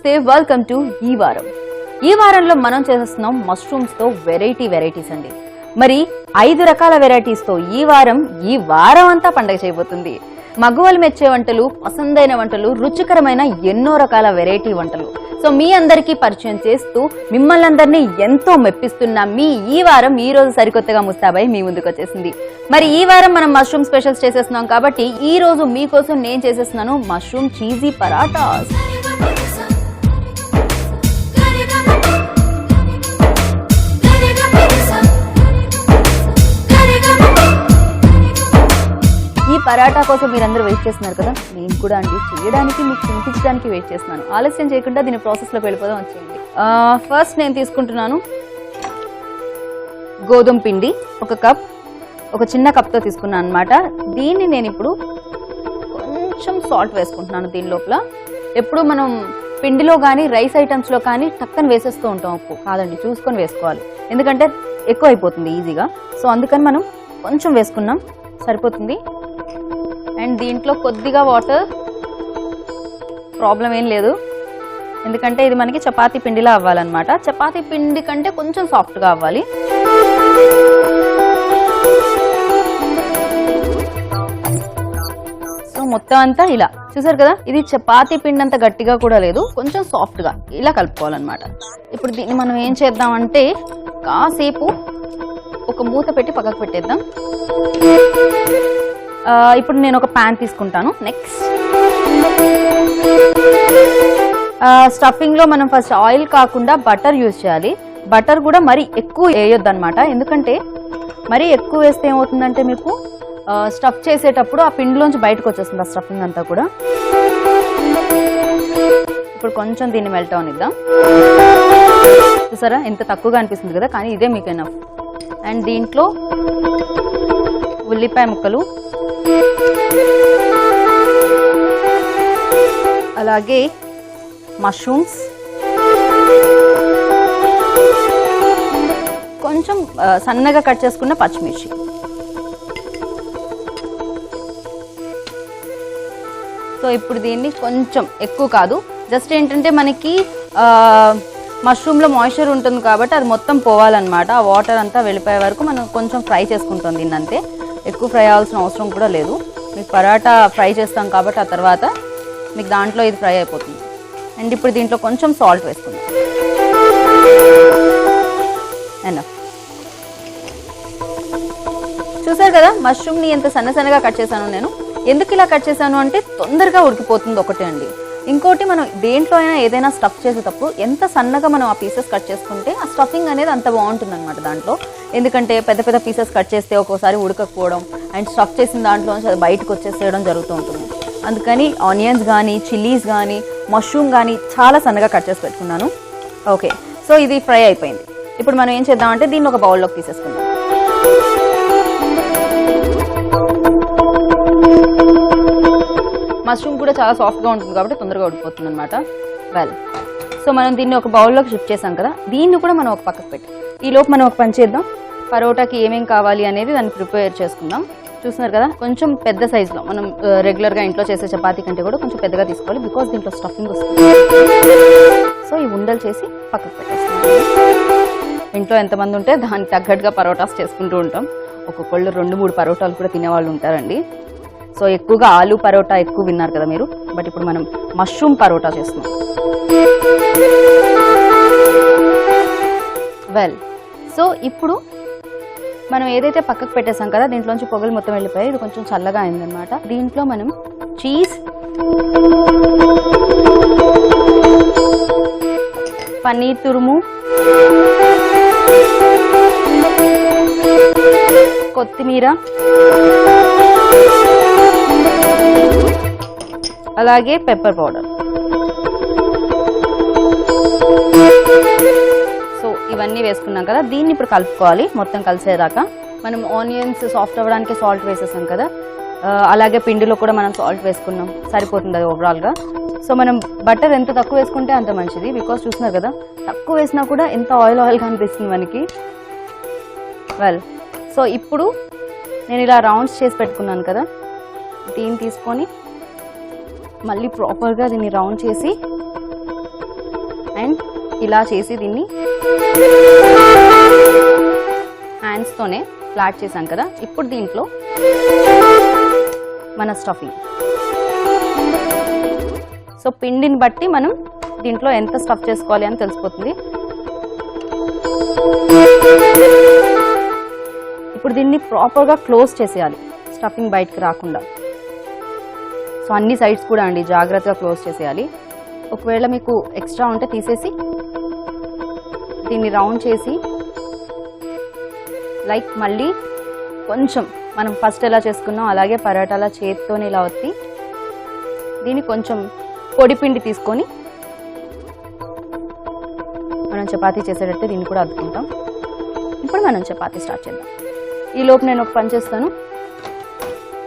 నమస్తే, welcome to ఈ వారం. ఈ వారంలో మనం చేస్తున్నాం మష్రూమ్స్ తో వెరైటీస్ అండి. మరి 5 రకాల వెరైటీస్ తో ఈ వారం అంతా పండగ చేయబోతుంది. మగవాళ్ళు మెచ్చే వంటలు, పసందైన వంటలు, రుచికరమైన ఎన్నో రకాల వెరైటీ వంటలు. సో మీ అందరికీ పరిచయం చేస్తూ మిమ్మల్ని అందరినీ ఎంతో మెప్పిస్తున్న మీ ఈ వారం ఈ రోజు సరికొత్తగా ముస్తాబై మీ ముందుకు వచ్చేసింది. మరి ఈ వారం మనం మష్రూమ్ స్పెషల్స్ చేసేస్తున్నాం కాబట్టి ఈ రోజు మీకోసం నేను చేసేస్తున్నాను మష్రూమ్ చీజీ పరాటాస్. ఈ పరాటా కోసం మీరందరూ వెయిట్ చేస్తున్నారు కదా, నేను కూడా అండి చేయడానికి మీకు తినిపించడానికి వెయిట్ చేస్తున్నాను. ఆలస్యం చేయకుండా దీని ప్రాసెస్ లోకి వెళ్ళిపోదాం, వచ్చేయండి. ఫస్ట్ నేను తీసుకుంటున్నాను గోధుమ పిండి 1 కప్, ఒక చిన్న కప్తో తీసుకున్నాను అనమాట. దీన్ని నేను ఇప్పుడు కొంచెం సాల్ట్ వేసుకుంటున్నాను దీని లోపల. ఎప్పుడు మనం పిండిలో కానీ రైస్ ఐటమ్స్లో కానీ టక్కన వేసేస్తూ ఉంటాం. ఉప్పు కాదండి, చూసుకొని వేసుకోవాలి, ఎందుకంటే ఎక్కువ అయిపోతుంది ఈజీగా. సో అందుకని మనం కొంచెం వేసుకున్నాం, సరిపోతుంది. అండ్ దీంట్లో కొద్దిగా వాటర్, ప్రాబ్లం ఏం లేదు, ఎందుకంటే ఇది మనకి చపాతీ పిండిలా అవ్వాలన్నమాట. చపాతీ పిండి కంటే కొంచెం సాఫ్ట్గా అవ్వాలి. సో మొత్తం అంతా ఇలా చూసారు కదా, ఇది చపాతీ పిండి అంత గట్టిగా కూడా లేదు, కొంచెం సాఫ్ట్గా ఇలా కలుపుకోవాలన్నమాట. ఇప్పుడు దీన్ని మనం ఏం చేద్దామంటే కాసేపు ఒక మూత పెట్టి పక్కకు పెట్టేద్దాం. ఇప్పుడు నేను ఒక ప్యాన్ తీసుకుంటాను. నెక్స్ట్ స్టఫింగ్ లో మనం ఫస్ట్ ఆయిల్ కాకుండా బటర్ యూజ్ చేయాలి. బటర్ కూడా మరీ ఎక్కువ వేయొద్దు అనమాట, ఎందుకంటే మరీ ఎక్కువ వేస్తే ఏమవుతుందంటే మీకు స్టఫ్ చేసేటప్పుడు ఆ పిండిలోంచి బయటకు వచ్చేస్తుంది ఆ స్టఫింగ్ అంతా కూడా. ఇప్పుడు కొంచెం దీన్ని మెల్ట్ అవనిద్దాం. చూసారా ఎంత తక్కువగా అనిపిస్తుంది కదా, కానీ ఇదే మీకు ఎనఫ్. అండ్ దీంట్లో ఉల్లిపాయ ముక్కలు, అలాగే మష్రూమ్స్, కొంచెం సన్నగా కట్ చేసుకున్న పచ్చిమిర్చి, సో ఇప్పుడు దీన్ని కొంచెం ఎక్కువ కాదు, జస్ట్ ఏంటంటే మనకి మష్రూమ్లో మాయిశ్చర్ ఉంటుంది కాబట్టి అది మొత్తం పోవాలన్నమాట. ఆ వాటర్ అంతా వెళ్ళిపోయే వరకు మనం కొంచెం ఫ్రై చేసుకుంటాం దీన్ని, అంతే. ఎక్కువ ఫ్రై అవ్వాల్సిన అవసరం కూడా లేదు. మీకు పరాటా ఫ్రై చేస్తాం కాబట్టి ఆ తర్వాత మీకు దాంట్లో ఇది ఫ్రై అయిపోతుంది. అండ్ ఇప్పుడు దీంట్లో కొంచెం సాల్ట్ వేసుకుందాం. ఎనఫ్. చూసారు కదా మష్రూమ్ని ఎంత సన్నగా కట్ చేశాను నేను. ఎందుకు ఇలా కట్ చేశాను అంటే తొందరగా ఉడికిపోతుంది ఒకటి అండి. ఇంకోటి, మనం దేంట్లో అయినా ఏదైనా స్టఫ్ చేసేటప్పుడు ఎంత సన్నగా మనం ఆ పీసెస్ కట్ చేసుకుంటే ఆ స్టఫింగ్ అనేది అంత బాగుంటుంది అనమాట దాంట్లో. ఎందుకంటే పెద్ద పీసెస్ కట్ చేస్తే ఒక్కోసారి ఉడకపోవడం అండ్ స్టఫ్ చేసిన దాంట్లో అది బయటకు వచ్చేసేయడం జరుగుతూ ఉంటుంది. అందుకని ఆనియన్స్ కానీ, చిల్లీస్ కానీ, మష్రూమ్ కానీ చాలా సన్నగా కట్ చేసి పెట్టుకున్నాను. ఓకే, సో ఇది ఫ్రై అయిపోయింది. ఇప్పుడు మనం ఏం చేద్దామంటే దీన్ని ఒక బౌల్లోకి తీసేసుకుందాం. మష్రూమ్ కూడా చాలా సాఫ్ట్గా ఉంటుంది కాబట్టి తొందరగా ఉడికిపోతుంది అనమాట. వెల్, సో మనం దీన్ని ఒక బౌల్లోకి షిఫ్ట్ చేసాం కదా, దీన్ని కూడా మనం ఒక పక్కకు పెట్టి ఈలోపు మనం ఒక పని చేద్దాం. పరోటాకి ఏమేం కావాలి అనేది దాన్ని ప్రిపేర్ చేసుకుందాం. చూస్తున్నారు కదా, కొంచెం పెద్ద సైజులో, మనం రెగ్యులర్గా ఇంట్లో చేసే చపాతీ కంటే కూడా కొంచెం పెద్దగా తీసుకోవాలి, బికాస్ దీంట్లో స్టఫింగ్ వస్తుంది. సో ఈ ఉండలు చేసి పక్కకు పెట్టేస్తాం. ఇంట్లో ఎంతమంది ఉంటే దానికి తగ్గట్టుగా పరోటాస్ చేసుకుంటూ ఉంటాం. ఒక్కొక్కళ్ళు 2-3 పరోటాలు కూడా తినేవాళ్ళు ఉంటారండి. సో ఎక్కువగా ఆలు పరోటా ఎక్కువ విన్నారు కదా మీరు, బట్ ఇప్పుడు మనం మష్రూమ్ పరోటా చేస్తున్నాం. వెల్, సో ఇప్పుడు మనం ఏదైతే పక్కకు పెట్టేసాం కదా, దీంట్లోంచి పొగలు మొత్తం వెళ్ళిపోయాయి, ఇది కొంచెం చల్లగా అయిందనమాట. దీంట్లో మనం చీజ్, పన్నీర్ తురుము, కొత్తిమీర, అలాగే పెప్పర్ పౌడర్, సో ఇవన్నీ వేసుకున్నాం కదా, దీన్ని ఇప్పుడు కలుపుకోవాలి మొత్తం కలిసేదాకా. మనం ఆనియన్స్ సాఫ్ట్ అవ్వడానికి సాల్ట్ వేసేసాం కదా, అలాగే పిండిలో కూడా మనం సాల్ట్ వేసుకున్నాం, సరిపోతుంది అది ఓవరాల్గా. సో మనం బటర్ ఎంత తక్కువ వేసుకుంటే అంత మంచిది, బికాస్ చూస్తున్నారు కదా తక్కువ వేసినా కూడా ఎంత ఆయిల్గా అనిపిస్తుంది మనకి. వెల్, సో ఇప్పుడు నేను ఇలా రౌండ్స్ చేసి పెట్టుకున్నాను కదా, దీన్ని తీసుకొని మళ్ళీ ప్రాపర్గా దీన్ని రౌండ్ చేసి అండ్ ఇలా చేసి దీన్ని హ్యాండ్స్తోనే ఫ్లాట్ చేసాం కదా. ఇప్పుడు దీంట్లో మన స్టఫింగ్. సో పిండిని బట్టి మనం దీంట్లో ఎంత స్టఫ్ చేసుకోవాలి అని తెలిసిపోతుంది. ఇప్పుడు దీన్ని ప్రాపర్గా క్లోజ్ చేసేయాలి, స్టఫింగ్ బయటకు రాకుండా. సో అన్ని సైడ్స్ కూడా అండి జాగ్రత్తగా క్లోజ్ చేసేయాలి. ఒకవేళ మీకు ఎక్స్ట్రా ఉంటే తీసేసి దీన్ని రౌండ్ చేసి లైక్ మళ్ళీ కొంచెం మనం ఫస్ట్ ఎలా చేసుకున్నాం అలాగే పరాటాల చేతితోని ఇలా ఒత్తి దీన్ని కొంచెం పొడిపిండి తీసుకొని మనం చపాతీ చేసేటట్టు దీన్ని కూడా అద్దుకుంటాం. ఇప్పుడు మనం చపాతీ స్టార్ట్ చేద్దాం. ఈ లోపు నేను ఒక పని చేస్తాను.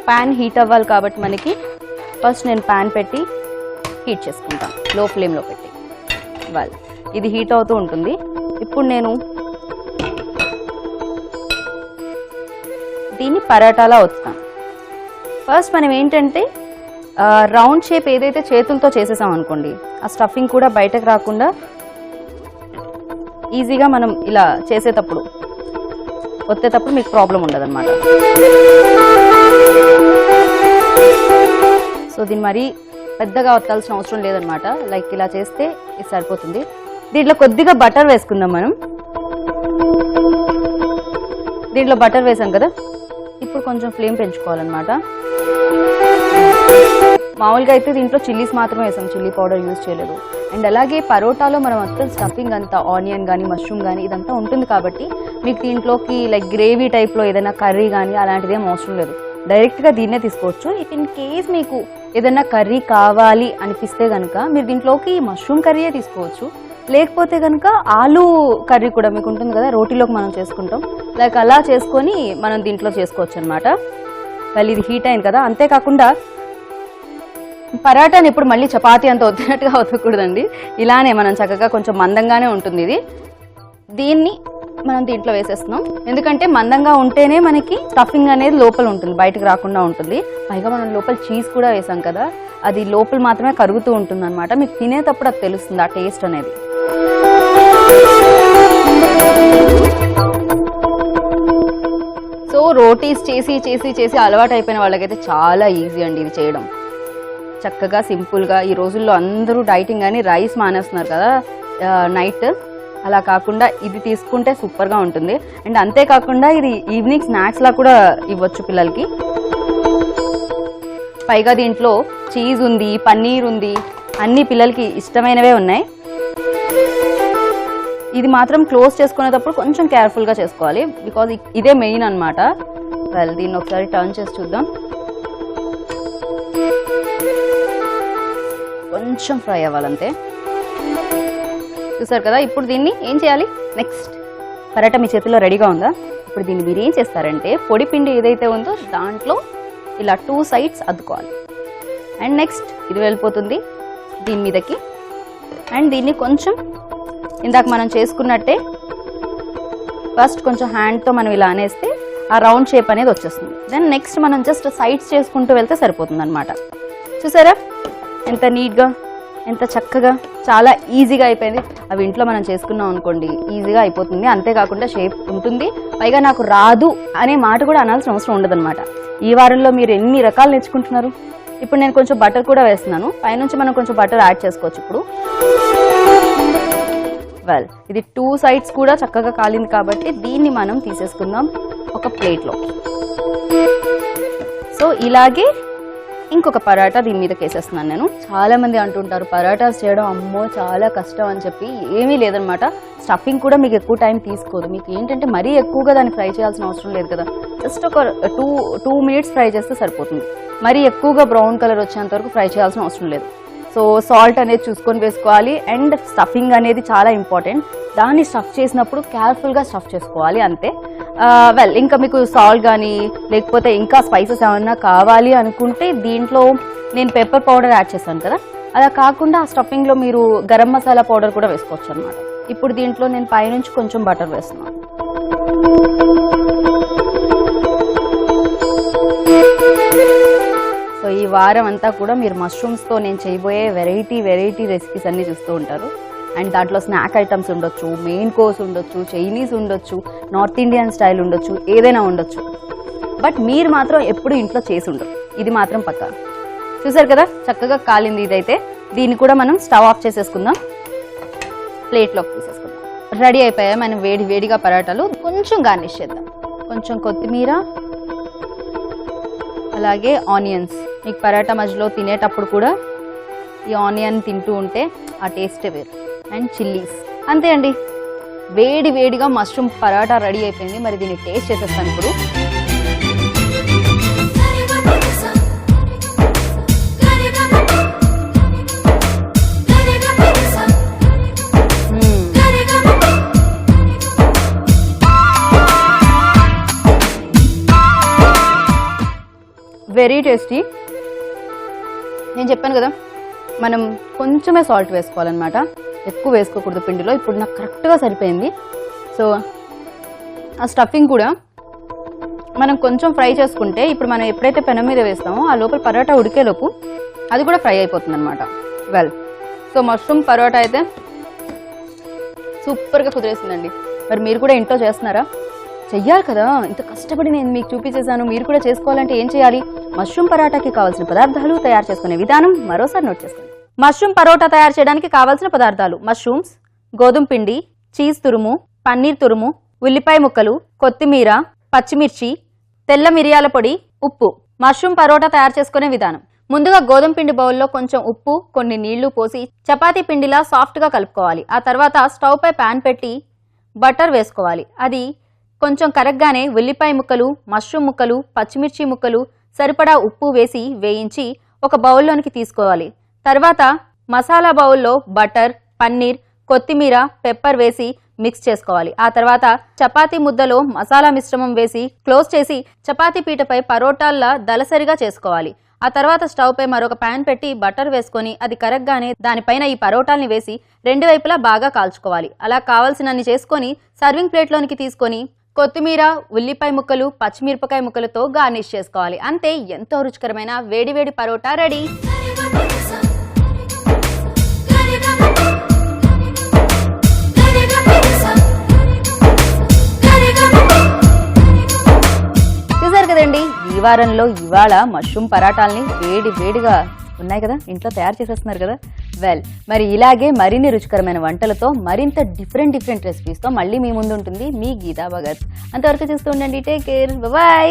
ప్యాన్ హీట్ అవ్వాలి కాబట్టి మనకి ఫస్ట్ నేను ప్యాన్ పెట్టి హీట్ చేసుకుంటాను, లో ఫ్లేమ్లో పెట్టి. వాళ్ళు ఇది హీట్ అవుతూ ఉంటుంది. ఇప్పుడు నేను దీన్ని పరాటాలా వస్తాను. ఫస్ట్ మనం ఏంటంటే రౌండ్ షేప్ ఏదైతే చేతులతో చేసేసాం అనుకోండి, ఆ స్టఫింగ్ కూడా బయటకు రాకుండా ఈజీగా మనం ఇలా చేసేటప్పుడు వచ్చేటప్పుడు మీకు ప్రాబ్లం ఉండదు అనమాట. సో దీన్ని మరీ పెద్దగా వత్తాల్సిన అవసరం లేదనమాట. లైక్ ఇలా చేస్తే ఇది సరిపోతుంది. దీంట్లో కొద్దిగా బటర్ వేసుకుందాం మనం. దీంట్లో బటర్ వేసాం కదా, ఇప్పుడు కొంచెం ఫ్లేమ్ పెంచుకోవాలన్నమాట. మామూలుగా అయితే దీంట్లో చిల్లీస్ మాత్రమే వేసాం, చిల్లీ పౌడర్ యూజ్ చేయలేదు. అండ్ అలాగే పరోటాలో మనం మొత్తం స్టఫింగ్ అంతా ఆనియన్ కానీ మష్రూమ్ కానీ ఇదంతా ఉంటుంది కాబట్టి మీకు దీంట్లోకి లైక్ గ్రేవీ టైప్లో ఏదైనా కర్రీ కానీ అలాంటిది ఏం అవసరం లేదు, డైరెక్ట్గా దీన్నే తీసుకోవచ్చు. ఇఫ్ ఇన్ కేస్ మీకు ఏదైనా కర్రీ కావాలి అనిపిస్తే కనుక మీరు దీంట్లోకి మష్రూమ్ కర్రీయే తీసుకోవచ్చు. లేకపోతే కనుక ఆలూ కర్రీ కూడా మీకు ఉంటుంది కదా, రోటీలోకి మనం చేసుకుంటాం, లైక్ అలా చేసుకొని మనం దీంట్లో చేసుకోవచ్చు అనమాట. మళ్ళీ ఇది హీట్ అయింది కదా. అంతేకాకుండా పరాటాని ఇప్పుడు మళ్ళీ చపాతీ అంత వద్దినట్టుగా వద్దకూడదండి. ఇలానే మనం చక్కగా కొంచెం మందంగానే ఉంటుంది ఇది. దీన్ని మనం దీంట్లో వేసేస్తున్నాం. ఎందుకంటే మందంగా ఉంటేనే మనకి స్టఫింగ్ అనేది లోపల ఉంటుంది, బయటకు రాకుండా ఉంటుంది. పైగా మనం లోపల చీజ్ కూడా వేసాం కదా, అది లోపల మాత్రమే కరుగుతూ ఉంటుంది అనమాట. మీకు తినేటప్పుడు అది తెలుస్తుంది ఆ టేస్ట్ అనేది. సో రోటీస్ చేసి చేసి చేసి అలవాటు అయిపోయిన వాళ్ళకైతే చాలా ఈజీ అండి ఇది చేయడం. చక్కగా సింపుల్గా ఈ రోజుల్లో అందరూ డైటింగ్ అని రైస్ మానేస్తున్నారు కదా నైట్, అలా కాకుండా ఇది తీసుకుంటే సూపర్గా ఉంటుంది. అండ్ అంతేకాకుండా ఇది ఈవినింగ్ స్నాక్స్ లా కూడా ఇవ్వచ్చు పిల్లలకి. పైగా దీంట్లో చీజ్ ఉంది, పన్నీర్ ఉంది, అన్ని పిల్లలకి ఇష్టమైనవే ఉన్నాయి. ఇది మాత్రం క్లోజ్ చేసుకునేటప్పుడు కొంచెం కేర్ఫుల్గా చేసుకోవాలి, బికాజ్ ఇదే మెయిన్ అనమాట. వెల్ దీన్ని ఒకసారి టర్న్ చేసి చూద్దాం. కొంచెం ఫ్రై అవ్వాలంతే. చూసారు కదా. ఇప్పుడు దీన్ని ఏం చేయాలి, నెక్స్ట్ పరాటా మీ చేతిలో రెడీగా ఉందా. ఇప్పుడు దీన్ని మీరు ఏం చేస్తారంటే పొడి పిండి ఏదైతే ఉందో దాంట్లో ఇలా 2 సైడ్స్ అద్దుకోవాలి. అండ్ నెక్స్ట్ ఇది వెళ్ళిపోతుంది దీని మీదకి. అండ్ దీన్ని కొంచెం ఇందాక మనం చేసుకున్నట్టే ఫస్ట్ కొంచెం హ్యాండ్తో మనం ఇలా అనేస్తే ఆ రౌండ్ షేప్ అనేది వచ్చేస్తుంది. దెన్ నెక్స్ట్ మనం జస్ట్ సైడ్స్ చేసుకుంటూ వెళ్తే సరిపోతుంది అనమాట. చూసారా ఎంత నీట్గా, ఎంత చక్కగా, చాలా ఈజీగా అయిపోయింది. అవి ఇంట్లో మనం చేసుకున్నాం అనుకోండి ఈజీగా అయిపోతుంది. అంతేకాకుండా షేప్ ఉంటుంది. పైగా నాకు రాదు అనే మాట కూడా అనాల్సిన అవసరం ఉండదు అనమాట. ఈ వారంలో మీరు ఎన్ని రకాలు నేర్చుకుంటున్నారు. ఇప్పుడు నేను కొంచెం బటర్ కూడా వేస్తున్నాను, పైనుంచి మనం కొంచెం బటర్ యాడ్ చేసుకోవచ్చు ఇప్పుడు. వెల్ ఇది 2 సైడ్స్ కూడా చక్కగా కాలింది కాబట్టి దీన్ని మనం తీసేసుకుందాం ఒక ప్లేట్లో. సో ఇలాగే ఇంకొక పరాటా దీని మీద వేసేస్తున్నాను నేను. చాలా మంది అంటుంటారు పరాటాస్ చేయడం అమ్మో చాలా కష్టం అని చెప్పి. ఏమీ లేదనమాట. స్టఫింగ్ కూడా మీకు ఎక్కువ టైం తీసుకోదు. మీకు ఏంటంటే మరీ ఎక్కువగా దాన్ని ఫ్రై చేయాల్సిన అవసరం లేదు కదా, జస్ట్ ఒక 2 మినిట్స్ ఫ్రై చేస్తే సరిపోతుంది. మరీ ఎక్కువగా బ్రౌన్ కలర్ వచ్చేంత వరకు ఫ్రై చేయాల్సిన అవసరం లేదు. సో సాల్ట్ అనేది చూసుకొని వేసుకోవాలి. అండ్ స్టఫింగ్ అనేది చాలా ఇంపార్టెంట్. దాన్ని స్టఫ్ చేసినప్పుడు కేర్ఫుల్గా స్టఫ్ చేసుకోవాలి అంతే. వెల్ ఇంకా మీకు సాల్ట్ కానీ లేకపోతే ఇంకా స్పైసెస్ ఏమన్నా కావాలి అనుకుంటే దీంట్లో నేను పెప్పర్ పౌడర్ యాడ్ చేశాను కదా, అలా కాకుండా ఆ స్టఫింగ్లో మీరు గరం మసాలా పౌడర్ కూడా వేసుకోవచ్చు అనమాట. ఇప్పుడు దీంట్లో నేను పైనుంచి కొంచెం బటర్ వేస్తున్నాను. సో ఈ వారం అంతా కూడా మీరు మష్రూమ్స్తో నేను చేయబోయే వెరైటీ రెసిపీస్ అన్నీ చూస్తూ ఉంటారు. అండ్ దాంట్లో స్నాక్ ఐటమ్స్ ఉండొచ్చు, మెయిన్ కోర్స్ ఉండొచ్చు, చైనీస్ ఉండొచ్చు, నార్త్ ఇండియన్ స్టైల్ ఉండొచ్చు, ఏదైనా ఉండొచ్చు. బట్ మీరు మాత్రం ఎప్పుడు ఇంట్లో చేసి ఉండరు, ఇది మాత్రం పక్కా. చూసారు కదా చక్కగా కాలింది. ఇదైతే దీన్ని కూడా మనం స్టవ్ ఆఫ్ చేసేసుకుందాం, ప్లేట్లోకి తీసేసుకుందాం. రెడీ అయిపోయాయి మనం వేడిగా పరాటాలు. కొంచెం గార్నిష్ చేద్దాం, కొంచెం కొత్తిమీర, అలాగే ఆనియన్స్. మీకు పరాటా మధ్యలో తినేటప్పుడు కూడా ఈ ఆనియన్ తింటూ ఉంటే ఆ టేస్టే వేరు. And chillies. అంతే అండి, వేడిగా మష్రూమ్ పరాటా రెడీ అయిపోయింది. మరి దీన్ని టేస్ట్ చేసేస్తాను ఇప్పుడు. Very tasty. నేను చెప్పాను కదా మనం కొంచెమే సాల్ట్ వేసుకోవాలన్నమాట, ఎక్కువ వేసుకోకూడదు పిండిలో. ఇప్పుడు నాకు కరెక్ట్గా సరిపోయింది. సో ఆ స్టఫింగ్ కూడా మనం కొంచెం ఫ్రై చేసుకుంటే, ఇప్పుడు మనం ఎప్పుడైతే పెనం మీద వేస్తామో ఆ లోపల పరోటా ఉడికేలోపు అది కూడా ఫ్రై అయిపోతుంది అనమాట. వెల్, సో మష్రూమ్ పరోటా అయితే సూపర్గా కుదిరేసిందండి. మరి మీరు కూడా ఇంట్లో చేస్తున్నారా? చెయ్యాలి కదా, ఇంత కష్టపడి నేను మీకు చూపించేసాను. మీరు కూడా చేసుకోవాలంటే ఏం చేయాలి? మష్రూమ్ పరోటాకి కావాల్సిన పదార్థాలు, తయారు చేసుకునే విధానం మరోసారి నోట్ చేసుకోండి. మష్రూమ్ పరోటా తయారు చేయడానికి కావాల్సిన పదార్థాలు: మష్రూమ్స్, గోధుమ పిండి, చీజ్ తురుము, పన్నీర్ తురుము, ఉల్లిపాయ ముక్కలు, కొత్తిమీర, పచ్చిమిర్చి, తెల్ల మిరియాల పొడి, ఉప్పు. మష్రూమ్ పరోటా తయారు చేసుకునే విధానం: ముందుగా గోధుమ పిండి బౌల్లో కొంచెం ఉప్పు, కొన్ని నీళ్లు పోసి చపాతీ పిండిలా సాఫ్ట్గా కలుపుకోవాలి. ఆ తర్వాత స్టవ్ పై ప్యాన్ పెట్టి బటర్ వేసుకోవాలి. అది కొంచెం కరగ్గానే ఉల్లిపాయ ముక్కలు, మష్రూమ్ ముక్కలు, పచ్చిమిర్చి ముక్కలు, సరిపడా ఉప్పు వేసి వేయించి ఒక బౌల్లోనికి తీసుకోవాలి. తర్వాత మసాలా బౌల్లో బటర్, పన్నీర్, కొత్తిమీర, పెప్పర్ వేసి మిక్స్ చేసుకోవాలి. ఆ తర్వాత చపాతీ ముద్దలో మసాలా మిశ్రమం వేసి క్లోజ్ చేసి చపాతీ పీటపై పరోటాల్లా దలసరిగా చేసుకోవాలి. ఆ తర్వాత స్టవ్ పై మరొక ప్యాన్ పెట్టి బటర్ వేసుకొని అది కరగ్గానే దానిపైన ఈ పరోటాల్ని వేసి రెండు వైపులా బాగా కాల్చుకోవాలి. అలా కావాల్సినన్ని చేసుకొని సర్వింగ్ ప్లేట్లోనికి తీసుకొని కొత్తిమీర, ఉల్లిపాయ ముక్కలు, పచ్చిమిరపకాయ ముక్కలతో గార్నిష్ చేసుకోవాలి. అంతే, ఎంతో రుచికరమైన వేడివేడి పరోటా రెడీ. చూసారు కదండి, ఈ వారంలో ఇవాళ మష్రూమ్ పరాటాల్ని వేడిగా ఉన్నాయి కదా, ఇంట్లో తయారు చేసేస్తున్నారు కదా. వెల్, మరి ఇలాగే మరిన్ని రుచికరమైన వంటలతో మరింత డిఫరెంట్ రెసిపీస్తో మళ్ళీ మీ ముందు ఉంటుంది మీ గీతా భగత్. అంతవరకు చూస్తూ ఉండండి. Take care, bye.